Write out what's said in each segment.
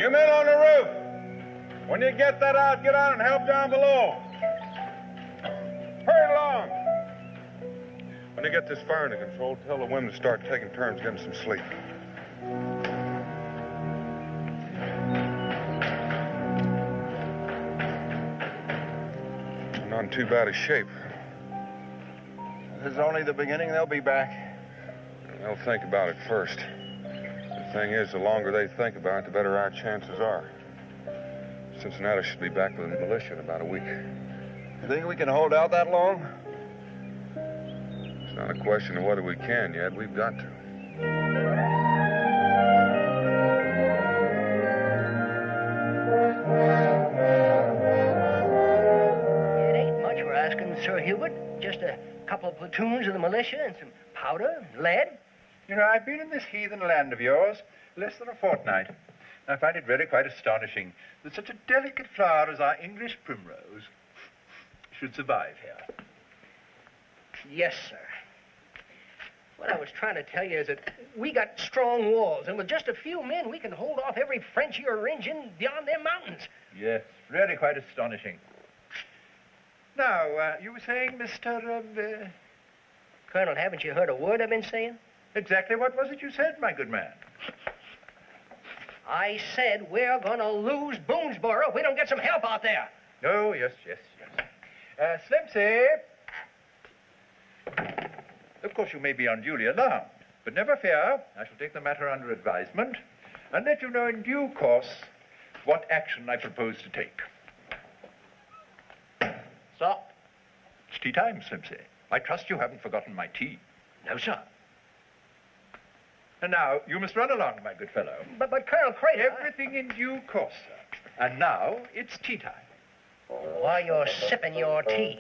You men on the roof, when you get that out, get out and help down below. Hurry along. When they get this fire under control, tell the women to start taking turns getting some sleep. They're not in too bad a shape. This is only the beginning. They'll be back. They'll think about it first. The thing is, the longer they think about it, the better our chances are. Cincinnati should be back with the militia in about a week. You think we can hold out that long? It's not a question of whether we can yet. We've got to. It ain't much we're asking, Sir Hubert. Just a couple of platoons of the militia and some powder and lead. You know, I've been in this heathen land of yours less than a fortnight. I find it really quite astonishing that such a delicate flower as our English primrose should survive here. Yes, sir. What I was trying to tell you is that we got strong walls, and with just a few men, we can hold off every Frenchie or Injun beyond them mountains. Yes, really quite astonishing. Now, you were saying, Mr. Colonel, haven't you heard a word I've been saying? Exactly what was it you said, my good man? I said we're gonna lose Boonesboro if we don't get some help out there. Oh, yes. Slimsy. Of course, you may be unduly alarmed, but never fear. I shall take the matter under advisement and let you know in due course what action I propose to take. So? It's tea time, Slimsy. I trust you haven't forgotten my tea. No, sir. And now, you must run along, my good fellow. But Colonel Crater... Everything in due course, sir. And now, it's tea time. While you're sipping your tea,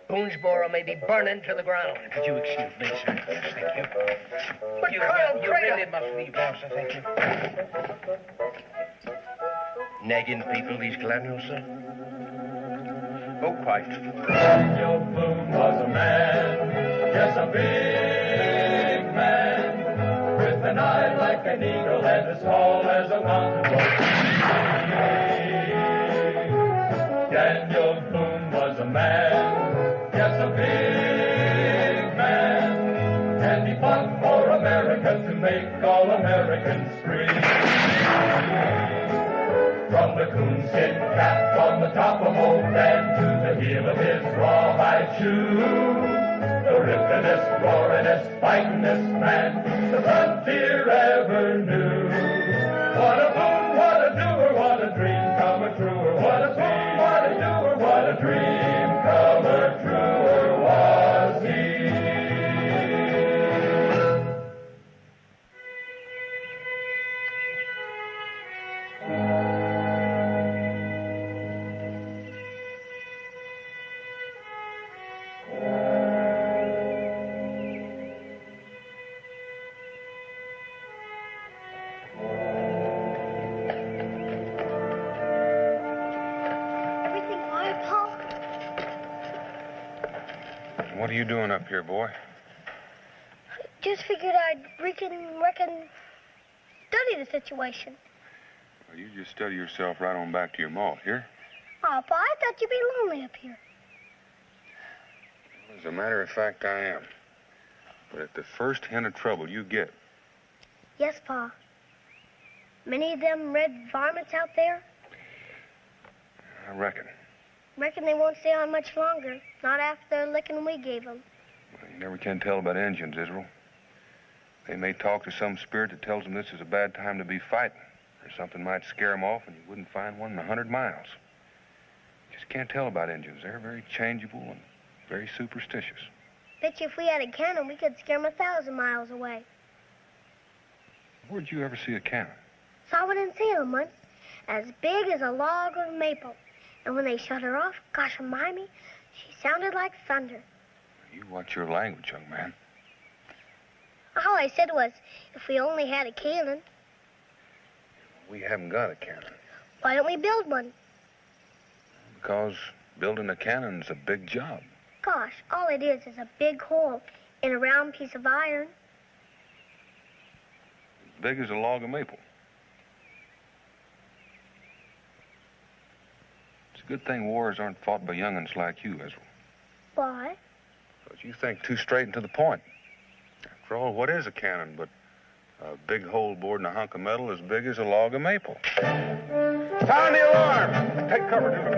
Boonesboro may be burning to the ground. Could you excuse me, sir? Yes, thank you. But Colonel You Crater... really must leave now, sir, thank you. Nagging people, these colonials, sir? Oh, quite. Daniel Boone was a man, yes, a big man, with an eye like an eagle and as tall as a mountain goat. Daniel Boone was a man, yes, a big man, and he fought for America to make all Americans free. From the coonskin cap on the top of old Dan to the heel of his rawhide shoe, the rippin'est, roaring'est, fightin'est man the frontier ever knew. What a boom, what a doer, what a dream come truer. What a boom, what a doer, what a dream come truer was he. What are you doing up here, boy? Just figured I'd reckon study the situation. Well, you just study yourself right on back to your malt here. Oh, Pa, I thought you'd be lonely up here. As a matter of fact, I am. But at the first hint of trouble you get... Yes, Pa. Many of them red varmints out there? I reckon. Reckon they won't stay on much longer. Not after the licking we gave them. Well, you never can tell about Injuns, Israel. They may talk to some spirit that tells them this is a bad time to be fighting, or something might scare them off and you wouldn't find one in 100 miles. Just can't tell about Injuns. They're very changeable and very superstitious. Bet you if we had a cannon, we could scare them 1,000 miles away. Where'd you ever see a cannon? Saw one in Salem once, as big as a log of maple. And when they shut her off, gosh almighty, she sounded like thunder. You watch your language, young man. All I said was, if we only had a cannon. We haven't got a cannon. Why don't we build one? Because building a cannon's a big job. Gosh, all it is a big hole in a round piece of iron. As big as a log of maple. Good thing wars aren't fought by young'uns like you, Ezra. Why? Because you think too straight and to the point. After all, what is a cannon but a big hole bored in a hunk of metal as big as a log of maple? Sound the alarm! Take cover, Jim.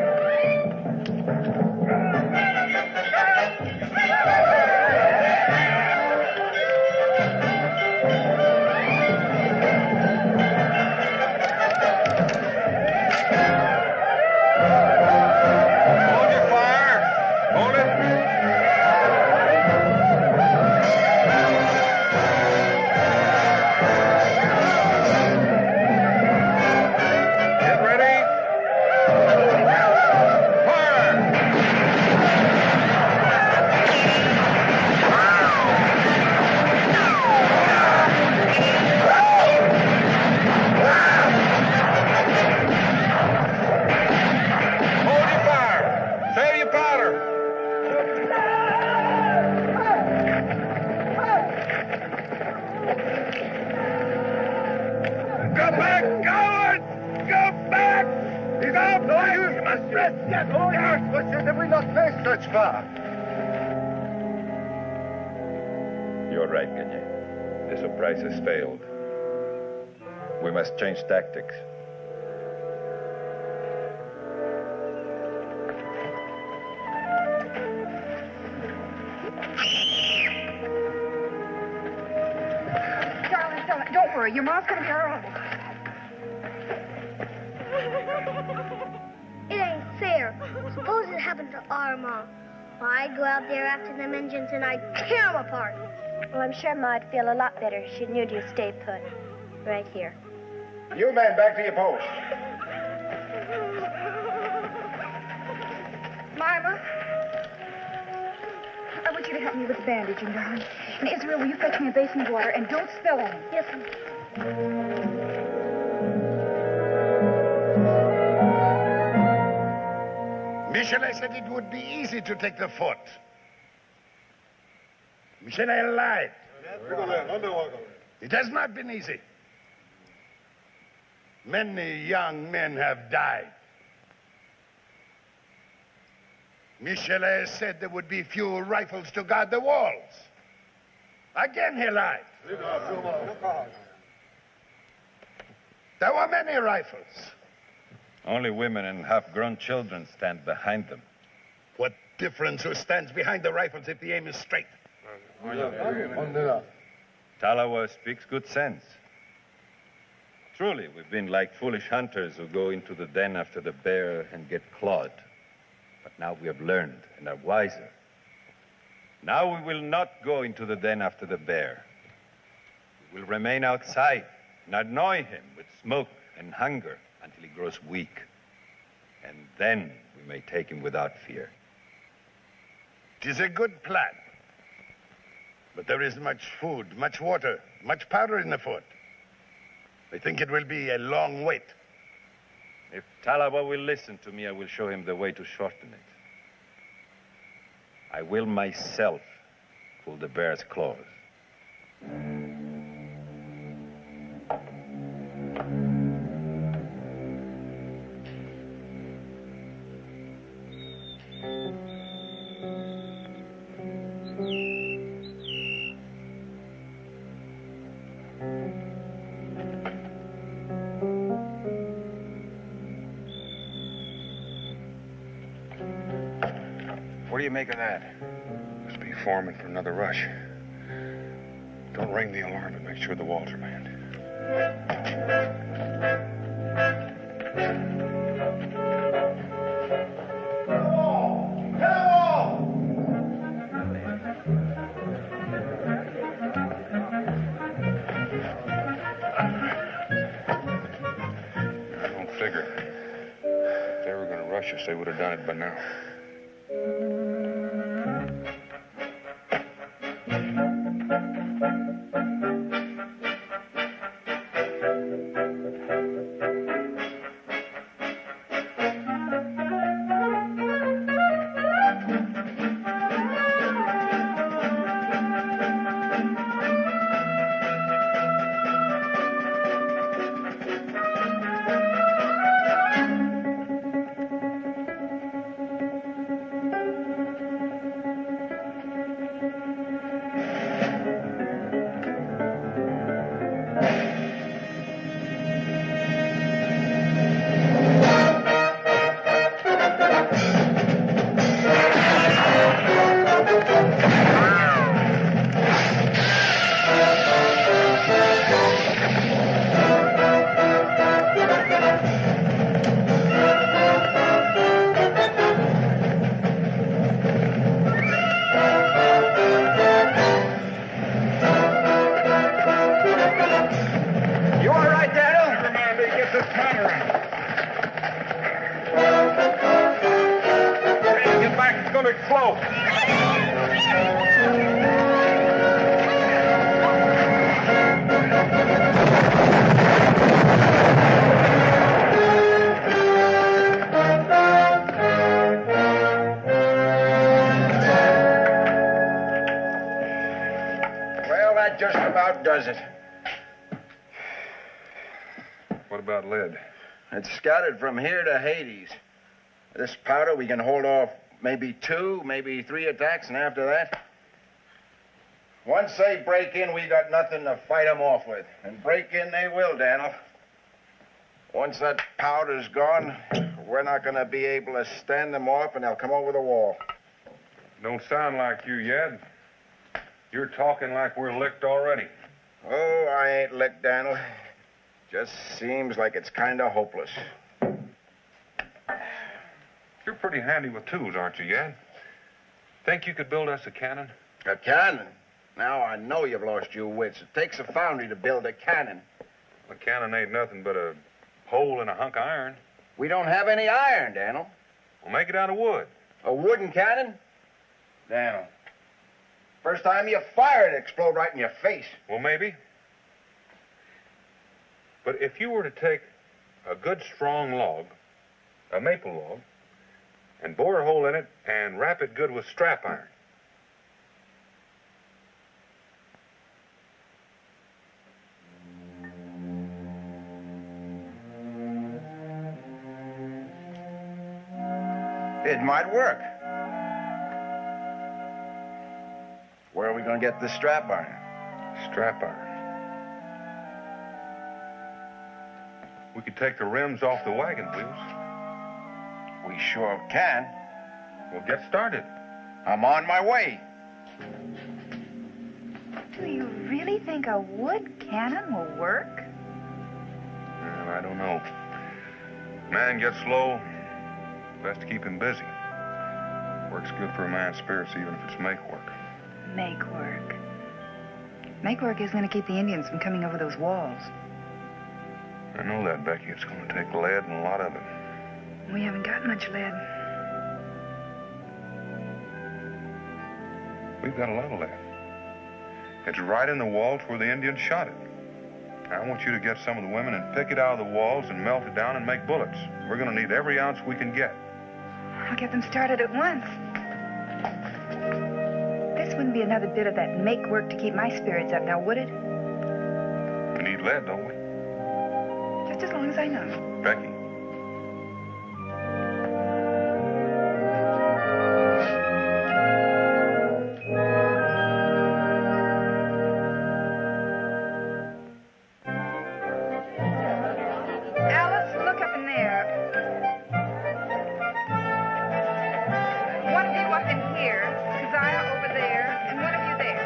You're right, Gagne. The surprise has failed. We must change tactics. Darling, don't worry. Your mom's gonna be all right. It ain't fair. Suppose it happened to our mom. Well, I'd go out there after them engines and I'd tear them apart. Well, I'm sure Ma'd feel a lot better if she knew you stay put. Right here. You men, back to your post. Mama, I want you to help me with the bandaging, darling. And Israel, will you fetch me a basin of water and don't spill any? Yes, ma'am. Michelet said it would be easy to take the fort. Michelet lied. It has not been easy. Many young men have died. Michelet said there would be few rifles to guard the walls. Again he lied. There were many rifles. Only women and half-grown children stand behind them. What difference who stands behind the rifles if the aim is straight? Talawa speaks good sense. Truly, we've been like foolish hunters who go into the den after the bear and get clawed. But now we have learned and are wiser. Now we will not go into the den after the bear. We will remain outside and annoy him with smoke and hunger until he grows weak. And then we may take him without fear. It is a good plan. But there is much food, much water, much powder in the fort. I think it will be a long wait. If Talawa will listen to me, I will show him the way to shorten it. I will myself pull the bear's claws. What do you make of that? Must be forming for another rush. Don't ring the alarm, but make sure the walls are manned. I don't figure. If they were going to rush us, they would have done it by now. going to explode. Well, that just about does it. What about lead? It's scattered from here to Hades. This powder, we can hold off maybe 2, maybe 3 attacks, and after that, once they break in, we got nothing to fight them off with. And break in they will, Daniel. Once that powder's gone, we're not going to be able to stand them off, and they'll come over the wall. Don't sound like you yet. You're talking like we're licked already. Oh, I ain't licked, Daniel. Just seems like it's kind of hopeless. You're pretty handy with tools, aren't you, Yad? Think you could build us a cannon? A cannon? Now I know you've lost your wits. It takes a foundry to build a cannon. A cannon ain't nothing but a hole in a hunk of iron. We don't have any iron, Daniel. We'll make it out of wood. A wooden cannon? Daniel, first time you fire it, explode right in your face. Well, maybe. But if you were to take a good strong log, a maple log, and bore a hole in it and wrap it good with strap iron. It might work. Where are we going to get the strap iron? Strap iron. We could take the rims off the wagon wheels. We sure can. We'll get started. I'm on my way. Do you really think a wood cannon will work? Well, I don't know. Man gets slow, best to keep him busy. Works good for a man's spirits, even if it's make work. Make work. Make work is going to keep the Indians from coming over those walls. I know that, Becky. It's going to take lead and a lot of it. We haven't got much lead. We've got a lot of lead. It's right in the walls where the Indians shot it. I want you to get some of the women and pick it out of the walls and melt it down and make bullets. We're going to need every ounce we can get. I'll get them started at once. This wouldn't be another bit of that make work to keep my spirits up, now would it? We need lead, don't we? Just as long as I know. Becky. Alice, look up in there. One of you up in here, Keziah over there, and one of you there.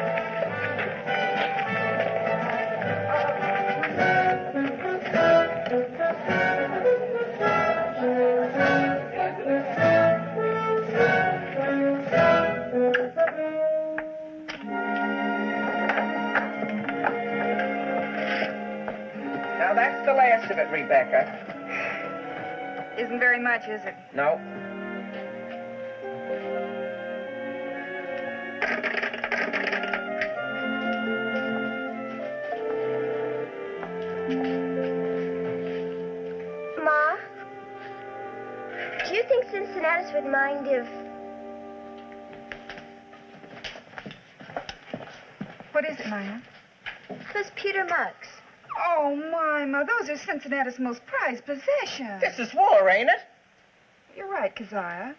Now, that's the last of it, Rebecca. Isn't very much, is it? No. Ma, do you think Cincinnatus would mind if... What is it, Maya? Those pewter mugs? Oh, Mima, those are Cincinnatus' most prized possessions. This is war, ain't it? You're right, Keziah.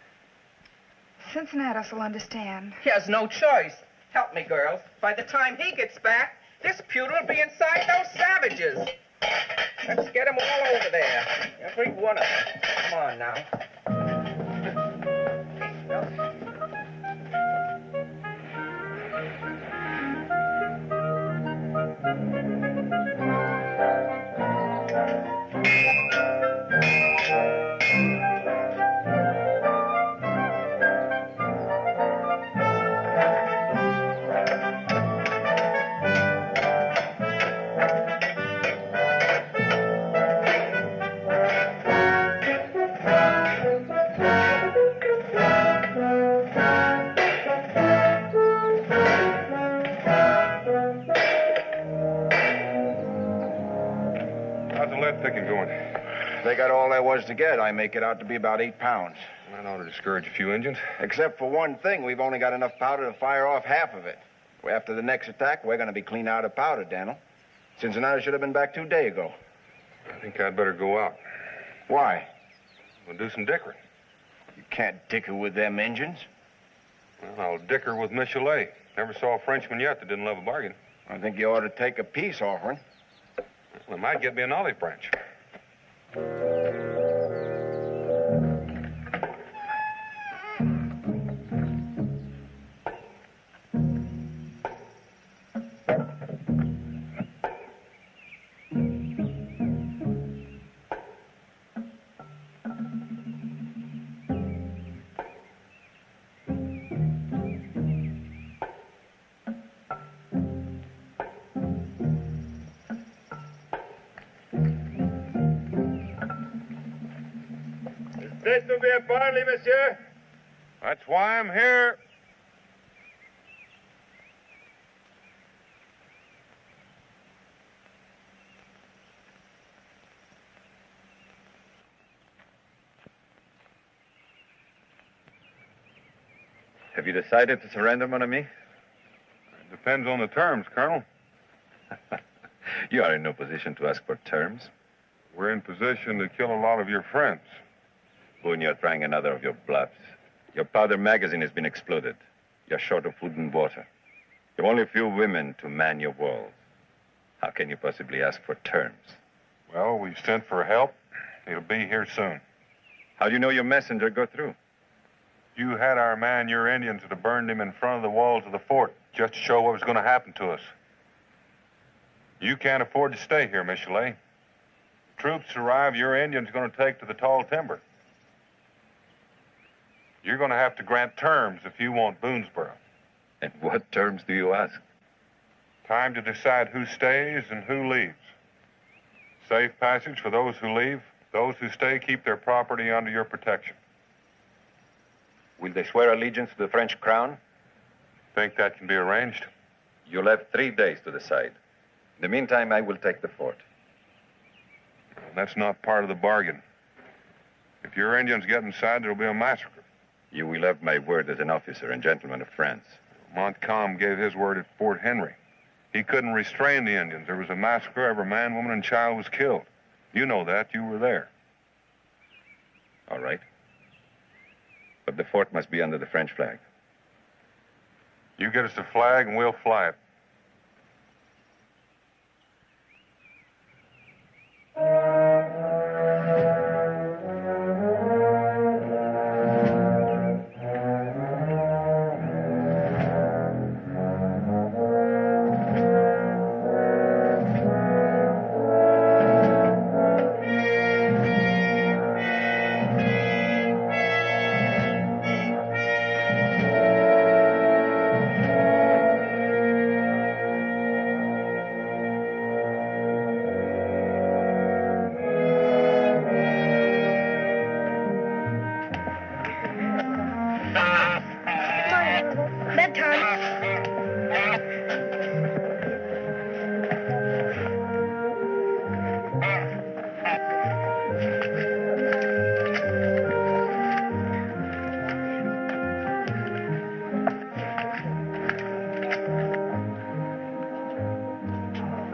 Cincinnatus will understand. He has no choice. Help me, girls. By the time he gets back, this pewter will be inside those savages. Let's get them all over there. Every one of them. Come on now. they got all there was to get, I make it out to be about 8 pounds. That ought to discourage a few Indians. Except for one thing, we've only got enough powder to fire off half of it. After the next attack, we're going to be clean out of powder, Daniel. Cincinnati should have been back 2 days ago. I think I'd better go out. Why? We'll do some dickering. You can't dicker with them Injuns. Well, I'll dicker with Michelet. Never saw a Frenchman yet that didn't love a bargain. I think you ought to take a peace offering. Well, it might get me an olive branch. This to be a parley, monsieur? That's why I'm here. Have you decided to surrender, mon ami? Depends on the terms, Colonel. You are in no position to ask for terms. We're in position to kill a lot of your friends. Boone, you're trying another of your bluffs. Your powder magazine has been exploded. You're short of food and water. You have only a few women to man your walls. How can you possibly ask for terms? Well, we've sent for help. He'll be here soon. How do you know your messenger got through? You had our man, your Indians, that have burned him in front of the walls of the fort just to show what was going to happen to us. You can't afford to stay here, Michelet. Troops arrive, your Indians are going to take to the tall timber. You're going to have to grant terms if you want Boonesboro. And what terms do you ask? Time to decide who stays and who leaves. Safe passage for those who leave. Those who stay keep their property under your protection. Will they swear allegiance to the French crown? Think that can be arranged? You'll have 3 days to decide. In the meantime, I will take the fort. That's not part of the bargain. If your Indians get inside, there'll be a massacre. You will have my word as an officer and gentleman of France. Montcalm gave his word at Fort Henry. He couldn't restrain the Indians. There was a massacre. Every man, woman, and child was killed. You know that. You were there. All right. But the fort must be under the French flag. You get us the flag and we'll fly it.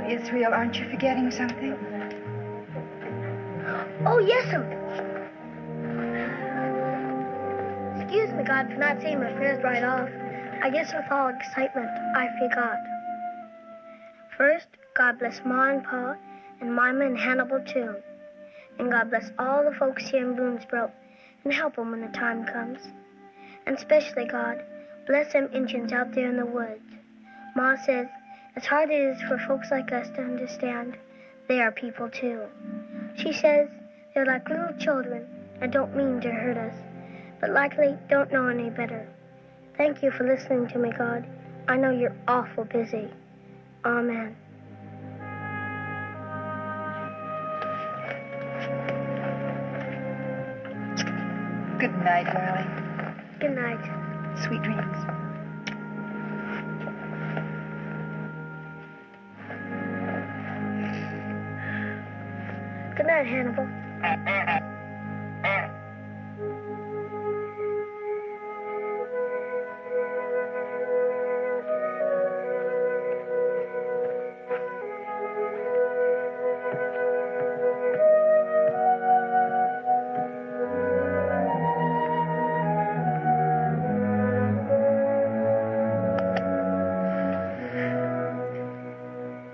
Israel, aren't you forgetting something? Oh, yes'm. Excuse me, God, for not saying my prayers right off. I guess with all excitement, I forgot. First, God bless Ma and Pa, and Mima and Hannibal, too. And God bless all the folks here in Boonesboro, and help them when the time comes. And especially, God, bless them Indians out there in the woods. Ma says, as hard it is for folks like us to understand, they are people, too. She says they're like little children and don't mean to hurt us, but likely don't know any better. Thank you for listening to me, God. I know you're awful busy. Amen. Good night, darling. Good night. Sweet dreams. Good night, Hannibal. You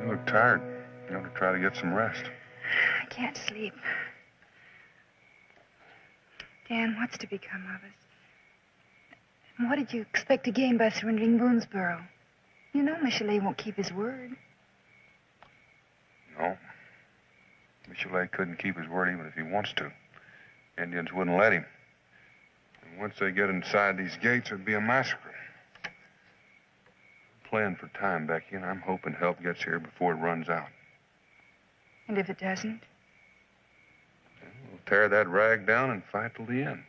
look tired. You ought to try to get some rest. I can't sleep. Dan, what's to become of us? And what did you expect to gain by surrendering Boonesboro? You know Michelet won't keep his word. No. Michelet couldn't keep his word even if he wants to. Indians wouldn't let him. And once they get inside these gates, there'd be a massacre. I'm playing for time, Becky, and I'm hoping help gets here before it runs out. And if it doesn't? We'll tear that rag down and fight till the end.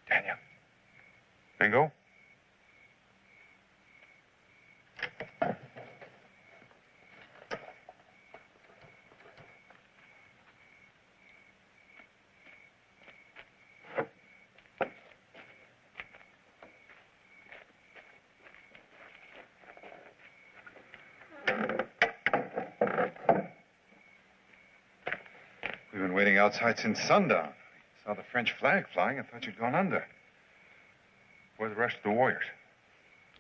Daniel. Bingo? We've been waiting outside since sundown. Saw the French flag flying and thought you'd gone under. Where are the rest of the warriors?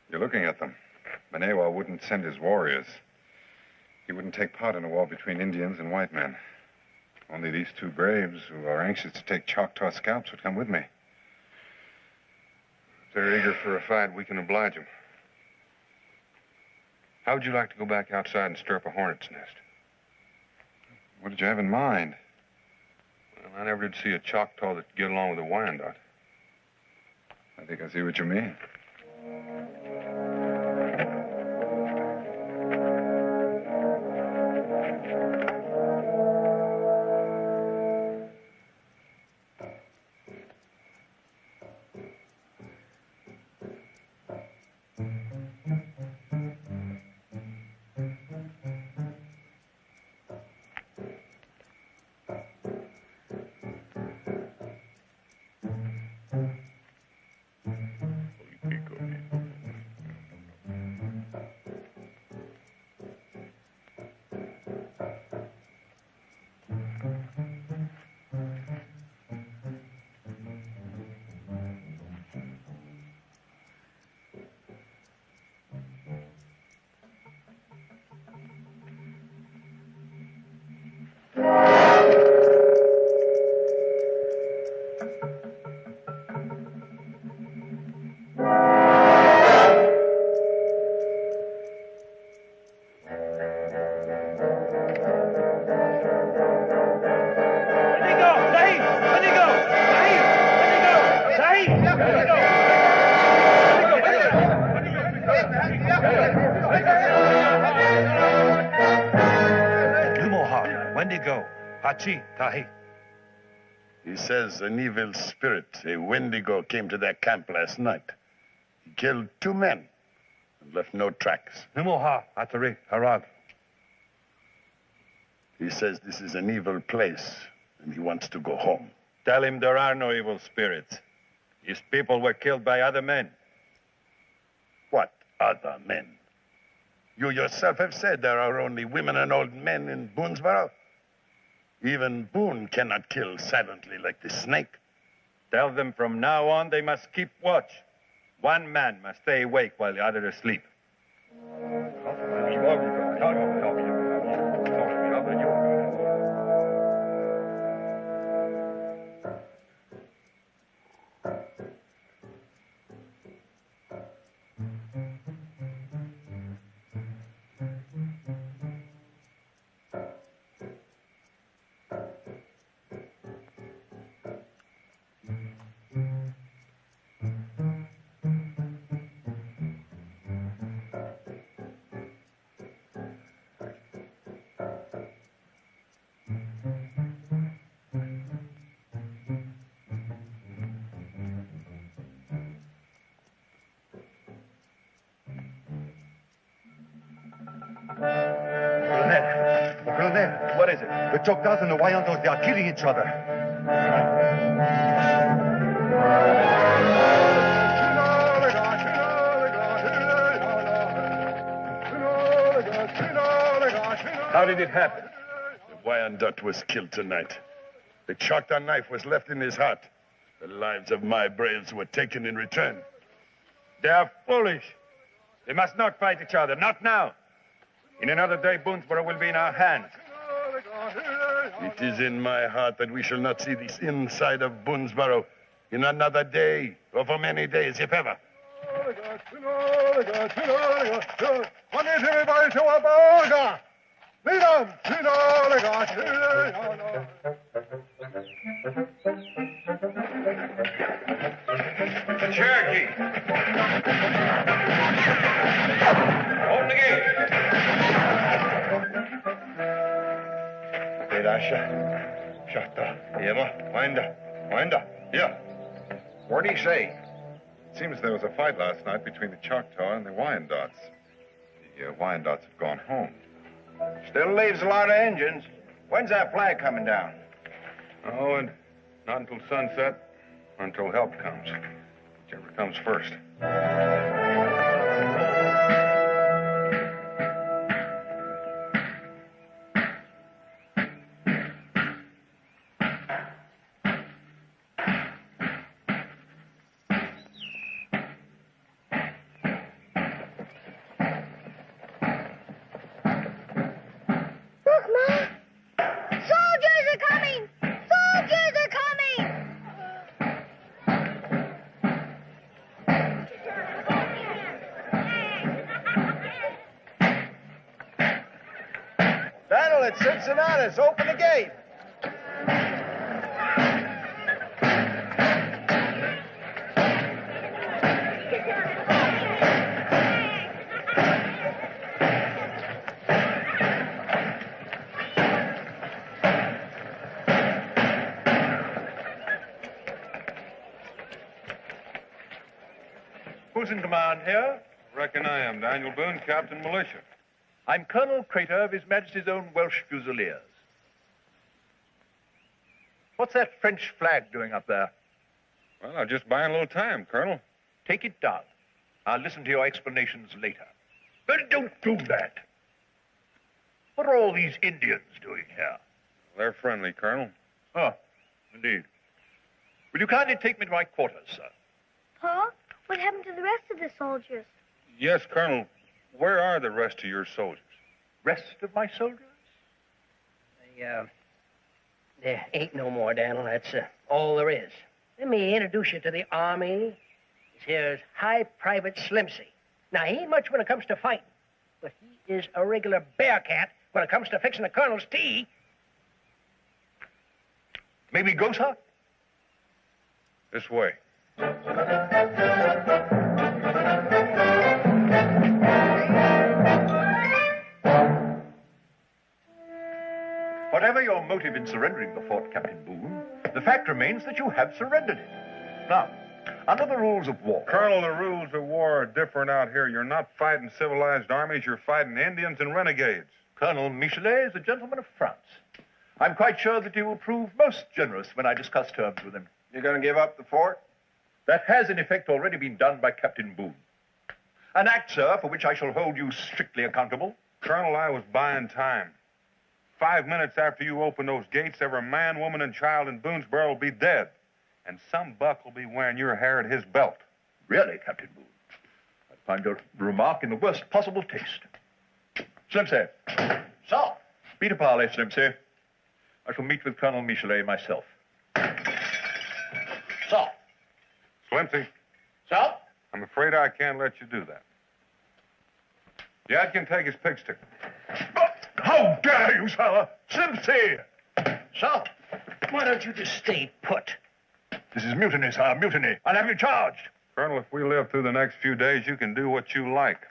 You're looking at them. Manewa wouldn't send his warriors. He wouldn't take part in a war between Indians and white men. Only these two braves who are anxious to take Choctaw scalps would come with me. If they're eager for a fight, we can oblige them. How would you like to go back outside and stir up a hornet's nest? What did you have in mind? Well, I never did see a Choctaw that could get along with a Wyandotte. I think I see what you mean. He says an evil spirit, a Wendigo, came to their camp last night. He killed 2 men and left no tracks. He says this is an evil place and he wants to go home. Tell him there are no evil spirits. His people were killed by other men. What other men? You yourself have said there are only women and old men in Boonesboro. Even Boone cannot kill silently like the snake. Tell them from now on they must keep watch. One man must stay awake while the other is asleep. is it? The Choctaws and the Wyandots, they are killing each other. How did it happen? The Wyandot was killed tonight. The Choctaw knife was left in his heart. The lives of my braves were taken in return. They are foolish. They must not fight each other, not now. In another day, Boonesboro will be in our hands. It is in my heart that we shall not see this inside of Boonesboro in another day, or for many days, if ever. The Cherokee. Open the gate. Pedasha. Shata. Yema. Wind up. Yeah. What'd he say? It seems there was a fight last night between the Choctaw and the Wyandots. The Wyandots have gone home. Still leaves a lot of engines. When's that flag coming down? Oh, and not until sunset, or until help comes. Whichever comes first. It's Cincinnatus. Open the gate. Who's in command here? Reckon I am. Daniel Boone, Captain Militia. I'm Colonel Crater of His Majesty's own Welsh Fusiliers. What's that French flag doing up there? Well, I'm just buying a little time, Colonel. Take it down. I'll listen to your explanations later. But don't do that. What are all these Indians doing here? They're friendly, Colonel. Oh, indeed. Will you kindly take me to my quarters, sir? Pa, what happened to the rest of the soldiers? Yes, Colonel. Where are the rest of your soldiers? Rest of my soldiers? There ain't no more, Daniel. That's all there is. Let me introduce you to the Army. This here's High Private Slimsy. Now, he ain't much when it comes to fighting, but he is a regular bear cat when it comes to fixing the colonel's tea. Maybe go, sir? This way. Whatever your motive in surrendering the fort, Captain Boone, the fact remains that you have surrendered it. Now, under the rules of war... Colonel, the rules of war are different out here. You're not fighting civilized armies. You're fighting Indians and renegades. Colonel Michelet is a gentleman of France. I'm quite sure that he will prove most generous when I discuss terms with him. You're going to give up the fort? That has, in effect, already been done by Captain Boone. An act, sir, for which I shall hold you strictly accountable. Colonel, I was buying time. 5 minutes after you open those gates, every man, woman, and child in Boonesboro will be dead. And some buck will be wearing your hair at his belt. Really, Captain Boone? I find your remark in the worst possible taste. Slimsy. So? Beat a parley, Slimsy. I shall meet with Colonel Michelet myself. So? Slimsy. So? I'm afraid I can't let you do that. Dad can take his pig stick. How dare you, sir? Slimsy! So, why don't you just stay put? This is mutiny, sir, mutiny. I'll have you charged. Colonel, if we live through the next few days, you can do what you like.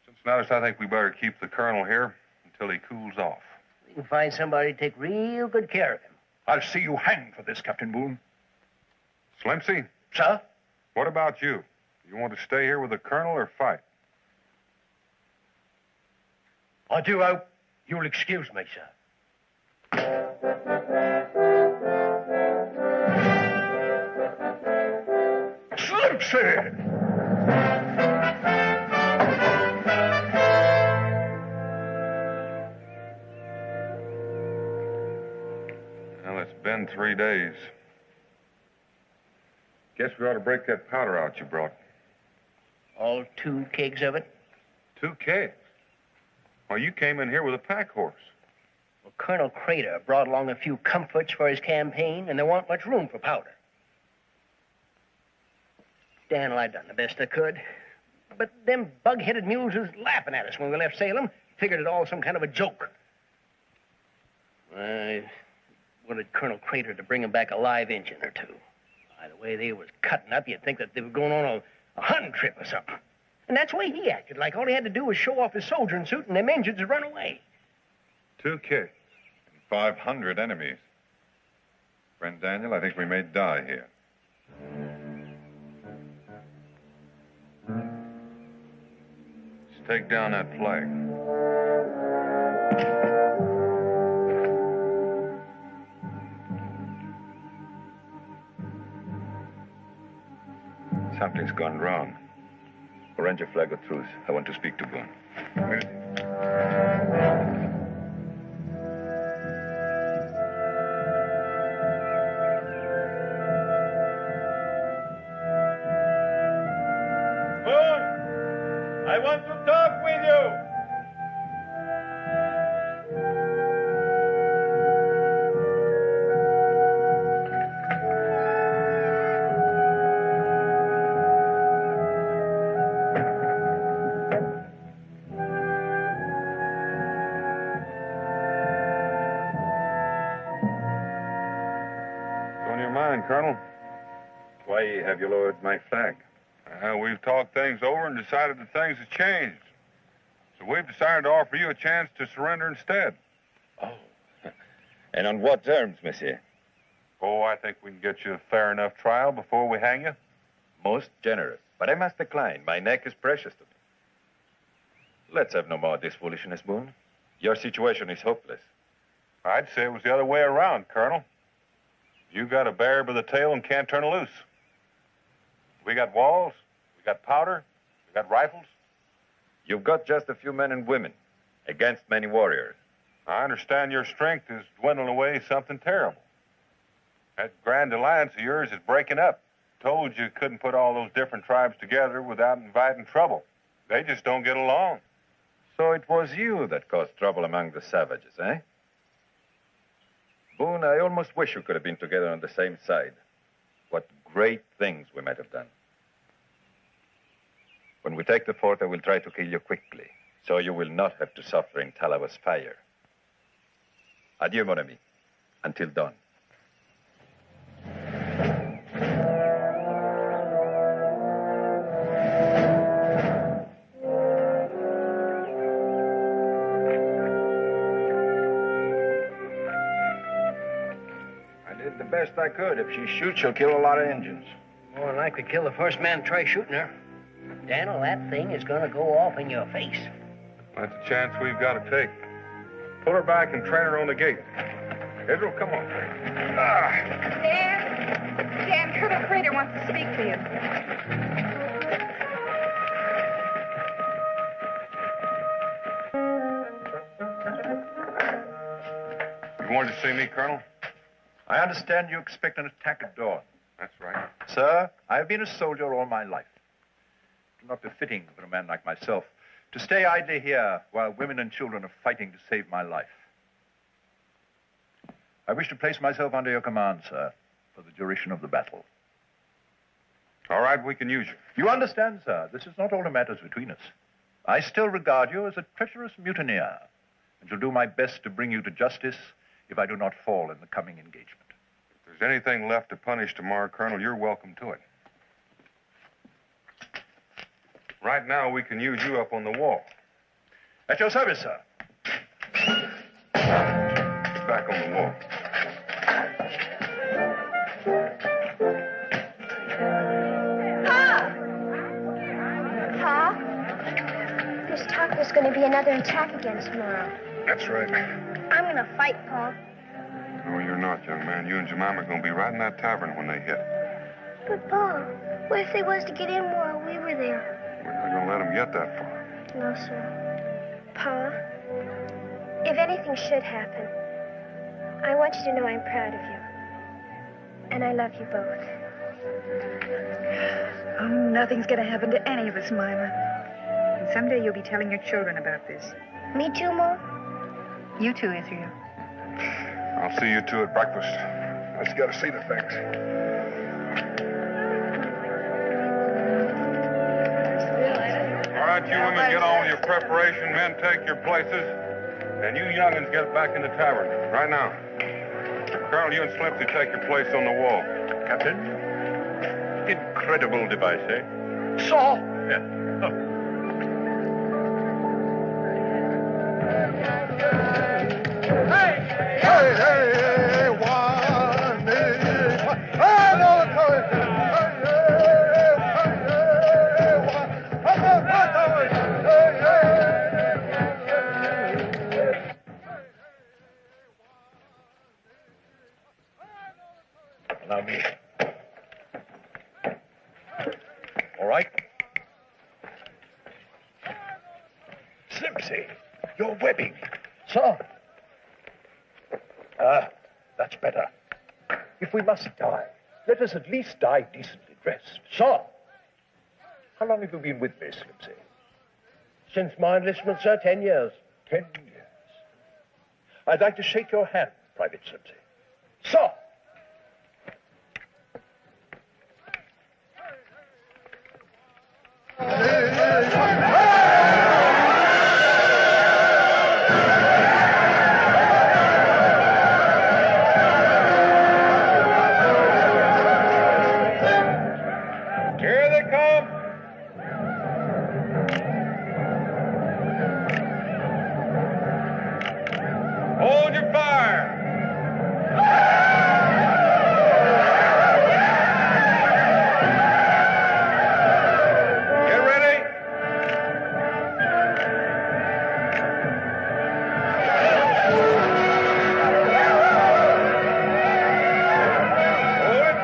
Cincinnatus, I think we better keep the colonel here until he cools off. We can find somebody to take real good care of him. I'll see you hanged for this, Captain Boone. Slimsy? Sir? What about you? You want to stay here with the colonel or fight? I do hope you'll excuse me, sir. Slimpsy! Well, it's been 3 days. Guess we ought to break that powder out you brought. All 2 kegs of it? 2 kegs? Well, you came in here with a pack horse. Well, Colonel Crater brought along a few comforts for his campaign, and there wasn't much room for powder. Daniel, I done the best I could. But them bug-headed mules was laughing at us when we left Salem. Figured it all some kind of a joke. I wanted Colonel Crater to bring him back a live engine or 2. By the way they was cutting up, you'd think that they were going on a hunting trip or something. And that's the way he acted, like all he had to do was show off his soldiering suit and them engines would run away. 2 kegs and 500 enemies. Friend Daniel, I think we may die here. Let's take down that flag. Something's gone wrong. Arrange a flag of truce. I want to speak to Boone. Where is he? Boone! I want to talk with you! Colonel? Why have you lowered my flag? We've talked things over and decided that things have changed. So we've decided to offer you a chance to surrender instead. Oh. And on what terms, monsieur? Oh, I think we can get you a fair enough trial before we hang you. Most generous. But I must decline. My neck is precious to me. Let's have no more of this foolishness, Boone. Your situation is hopeless. I'd say it was the other way around, Colonel. You got a bear by the tail and can't turn it loose. We got walls, we got powder, we got rifles. You've got just a few men and women against many warriors. I understand your strength is dwindling away something terrible. That grand alliance of yours is breaking up. Told you couldn't put all those different tribes together without inviting trouble. They just don't get along. So it was you that caused trouble among the savages, eh? Boone, I almost wish we could have been together on the same side. What great things we might have done. When we take the fort, I will try to kill you quickly, so you will not have to suffer in Talawa's fire. Adieu, mon ami. Until dawn. The best I could. If she shoots, she'll kill a lot of Indians. More than likely kill the first man to try shooting her. Daniel, that thing is going to go off in your face. That's a chance we've got to take. Pull her back and train her on the gate. Israel, come on. Dan, Colonel Crater wants to speak to you. You wanted to see me, Colonel? I understand you expect an attack at dawn. That's right. Sir, I have been a soldier all my life. It's not befitting for a man like myself to stay idly here while women and children are fighting to save my life. I wish to place myself under your command, sir, for the duration of the battle. All right, we can use you. You understand, sir, this is not all that matters between us. I still regard you as a treacherous mutineer, and shall do my best to bring you to justice if I do not fall in the coming engagement. If there's anything left to punish tomorrow, Colonel, you're welcome to it. Right now, we can use you up on the wall. At your service, sir. Get back on the wall. Pa? There's talk there's going to be another attack again tomorrow. That's right. I'm gonna fight, Pa. No, you're not, young man. You and Jemima are going to be right in that tavern when they hit. But, Pa, what if they was to get in while we were there? We're not going to let them get that far. No, sir. Pa, if anything should happen, I want you to know I'm proud of you. And I love you both. Oh, nothing's going to happen to any of us, Mima. And someday you'll be telling your children about this. Me too, Ma? You too, Israel. I'll see you two at breakfast. Let's get a seat of things. All right, you women, get on with your preparation. Men, take your places. And you young'uns get back in the tavern. Right now. Colonel, you and Slimpsy take your place on the wall. Captain? Incredible device, eh? Saw! Yeah. Oh. Allow me. All right. Slimpsy, you're webbing. Sir. That's better. If we must die, let us at least die decently dressed. Sir. How long have you been with me, Slimpsy? Since my enlistment, sir, 10 years. 10 years. I'd like to shake your hand, Private Slimpsy. Sir. Here they come. Hold your fire. Get ready. Hold it.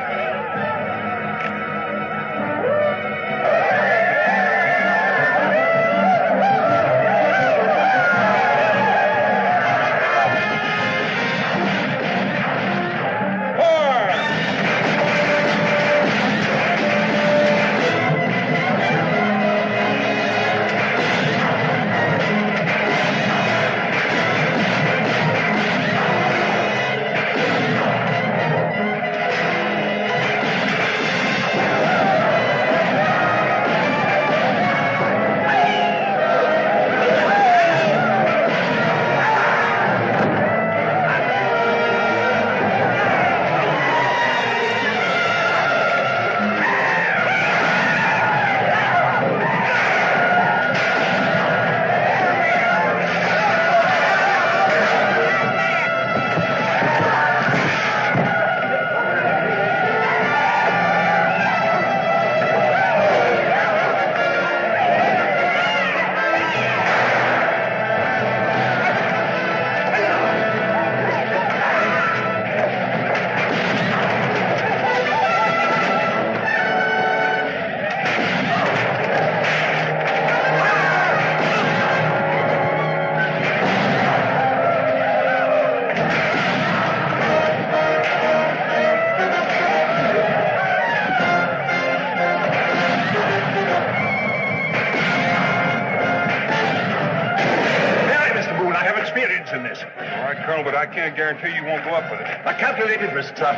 experience in this. All right, Colonel, but I can't guarantee you won't go up with it. A calculated risk, sir.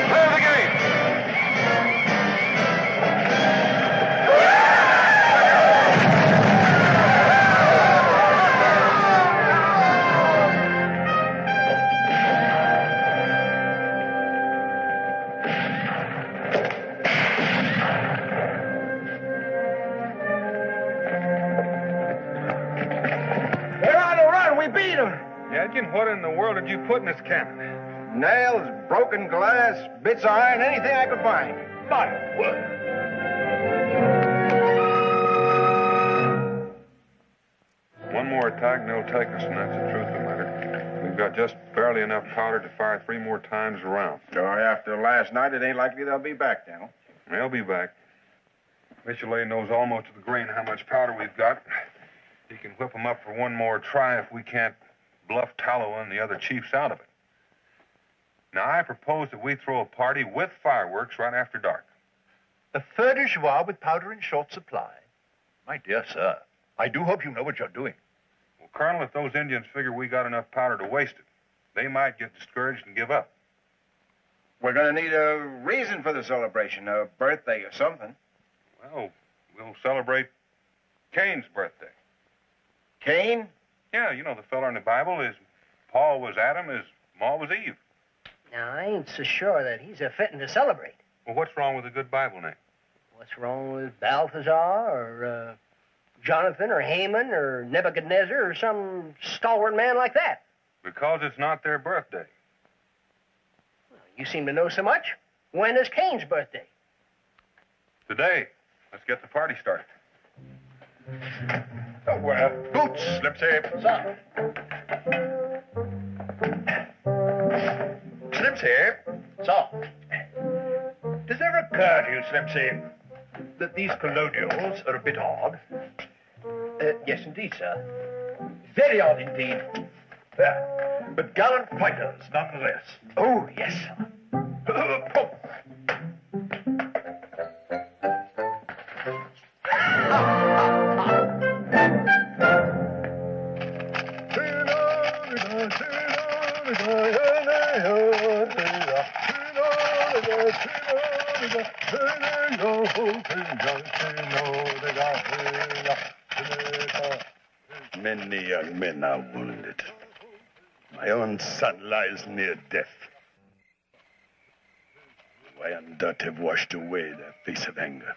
Clear the gate! Agent, what in the world did you put in this cannon? Nails, broken glass, bits of iron, anything I could find. My word. One more attack and they'll take us, and that's the truth of the matter. We've got just barely enough powder to fire 3 more times around. So after last night, it ain't likely they'll be back, Daniel. They'll be back. Michelet knows almost to the grain how much powder we've got. He can whip them up for one more try if we can't bluff Tallowa and the other chiefs out of it. Now, I propose that we throw a party with fireworks right after dark. A feu de joie with powder in short supply. My dear sir, I do hope you know what you're doing. Well, Colonel, if those Indians figure we got enough powder to waste it, they might get discouraged and give up. We're going to need a reason for the celebration, a birthday or something. Well, we'll celebrate Cain's birthday. Cain? Yeah, you know the fella in the Bible. His Paul was Adam, his Ma was Eve. Now, I ain't so sure that he's a fitting to celebrate. Well, what's wrong with a good Bible name? What's wrong with Balthazar or Jonathan or Haman or Nebuchadnezzar or some stalwart man like that? Because it's not their birthday. Well, you seem to know so much. When is Cain's birthday? Today. Let's get the party started. Oh, boots, Slimsy. Sir. Slimsy. Sir. Does it ever occur to you, Slimsy, that these colonials are a bit odd? Yes, indeed, sir. Very odd indeed. But gallant fighters, nonetheless. Oh, yes, sir. Many young men are wounded. My own son lies near death. Wyandotte have washed away their face of anger,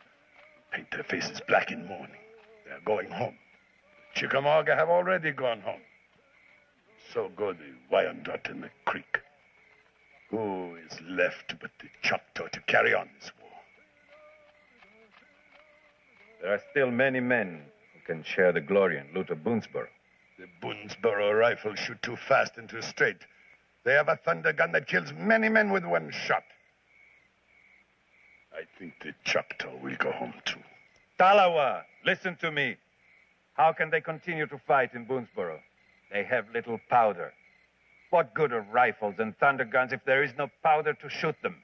paint their faces black in mourning. They're going home. Chickamauga have already gone home. So go the Wyandotte and the Creek. Who is left but the Choctaw to carry on this war? There are still many men who can share the glory and loot of Boonesboro. The Boonesboro rifles shoot too fast and too straight. They have a thunder gun that kills many men with one shot. I think the Choctaw will go home too. Tallowa, listen to me. How can they continue to fight in Boonesboro? They have little powder. What good are rifles and thunder guns if there is no powder to shoot them?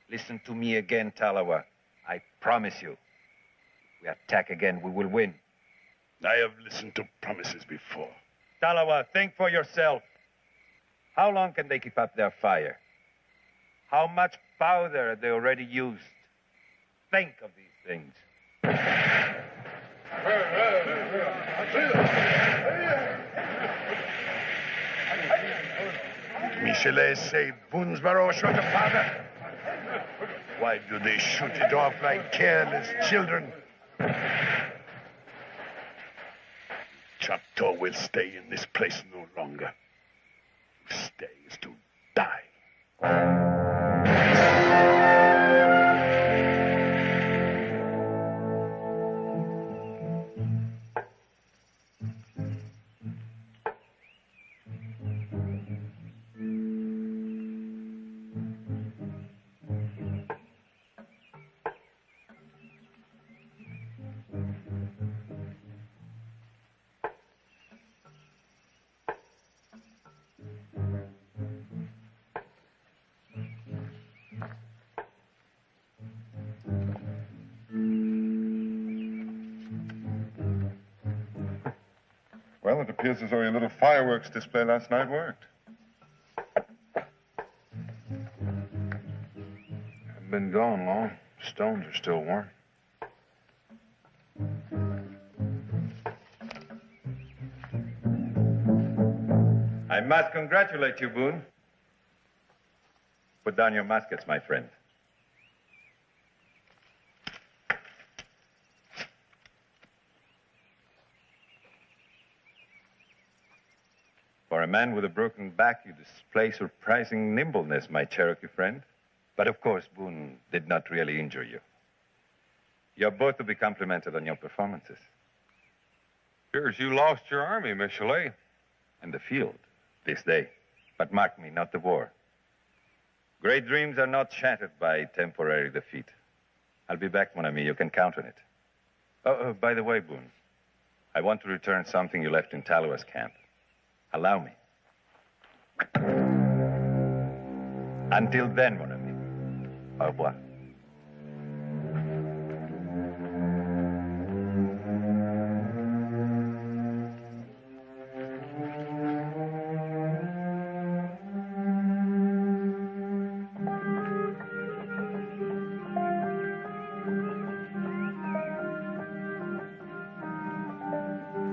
Listen to me again, Tallowa. I promise you, if we attack again, we will win. I have listened to promises before. Tallowa, think for yourself. How long can they keep up their fire? How much powder have they already used? Think of these things. Michelet say Boonesboro short of powder. Why do they shoot it off like careless children? Choctaw will stay in this place no longer. To stay is to die. Well, it appears as though your little fireworks display last night worked. Haven't been gone long. Stones are still warm. I must congratulate you, Boone. Put down your muskets, my friend. For a man with a broken back, you display surprising nimbleness, my Cherokee friend. But of course, Boone did not really injure you. You're both to be complimented on your performances. Appears you lost your army, Michelet. And the field. This day. But mark me, not the war. Great dreams are not shattered by temporary defeat. I'll be back, mon ami. You can count on it. Oh, by the way, Boone, I want to return something you left in Taloa's camp. Allow me. Until then, mon ami. Au revoir.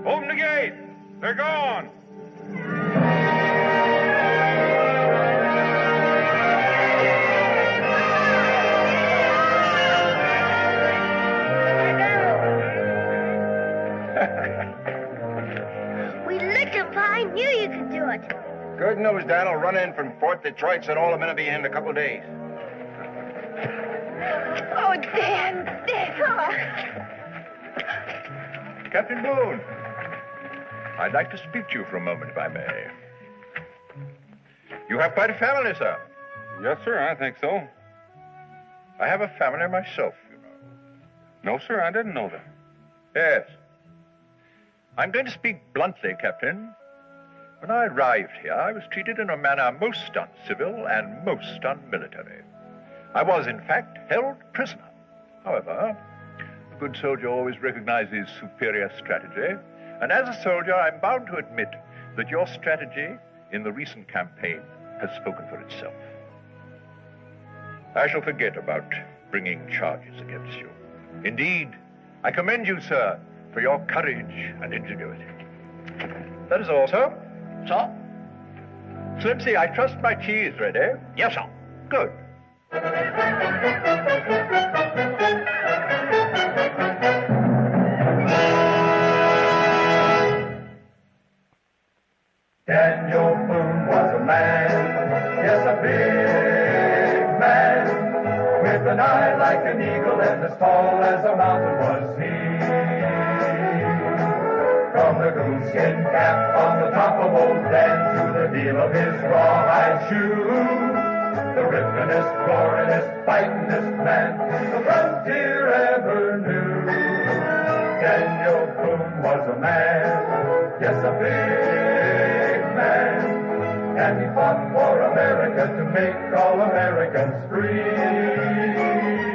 Open the gate! They're gone! We licked him, Pa. I knew you could do it. Good news, Dad. I'll run in from Fort Detroit, said all the men will be in a couple of days. Oh, Dan. Captain Boone, I'd like to speak to you for a moment, if I may. You have quite a family, sir. Yes, sir, I think so. I have a family myself, you know. No, sir, I didn't know that. Yes. I'm going to speak bluntly, Captain. When I arrived here, I was treated in a manner most uncivil and most unmilitary. I was, in fact, held prisoner. However, a good soldier always recognizes superior strategy, and as a soldier, I'm bound to admit that your strategy in the recent campaign has spoken for itself. I shall forget about bringing charges against you. Indeed, I commend you, sir, for your courage and ingenuity. That is all, sir. Sir? Slimsy, I trust my tea is ready. Yes, sir. Good. Daniel Boone was a man, yes, a big man, with an eye like an eagle and as tall as a mountain was he. From the goonskin cap on the top of old Dan to the heel of his rawhide shoe, the ripplingest, roaringest, fightingest man the frontier ever knew. Daniel Boone was a man, yes, a big man, and he fought for America to make all Americans free.